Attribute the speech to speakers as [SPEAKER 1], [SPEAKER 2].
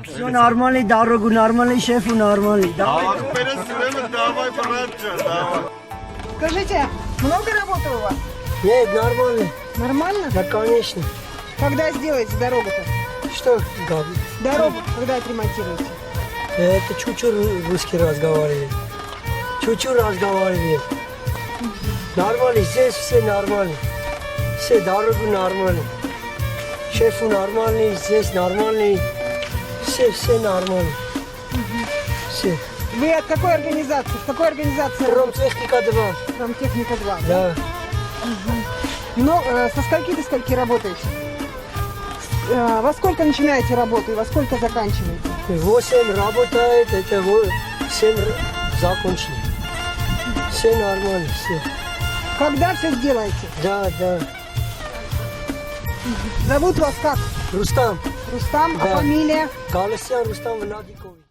[SPEAKER 1] Все нормальный, дорогу нормальный, шефу нормальный. Давай.
[SPEAKER 2] Скажите, много работы у вас?
[SPEAKER 1] Нет, нормально.
[SPEAKER 2] Нормально?
[SPEAKER 1] Да, конечно.
[SPEAKER 2] Когда сделаете дорогу-то?
[SPEAKER 1] Что? Да.
[SPEAKER 2] Дорогу когда отремонтируете?
[SPEAKER 1] Это чуть-чуть русский разговаривает. Чуть-чуть разговаривает. Нормально, здесь все нормально. Все дорогу нормально. Шефу нормальный, здесь нормальный. Все нормально. Все.
[SPEAKER 2] Вы от какой организации? В какой организации?
[SPEAKER 1] Промтехника 2.
[SPEAKER 2] Промтехника 2.
[SPEAKER 1] Да.
[SPEAKER 2] Но со скольки до скольки работаете? Во сколько начинаете работу и во сколько заканчиваете?
[SPEAKER 1] 8 работает, это 7 закончили. Все нормально, все.
[SPEAKER 2] Когда все сделаете?
[SPEAKER 1] Да, да.
[SPEAKER 2] Зовут вас как?
[SPEAKER 1] Рустам.
[SPEAKER 2] Рустам,
[SPEAKER 1] Да.
[SPEAKER 2] а фамилия?
[SPEAKER 1] Галасян Рустам Владикович.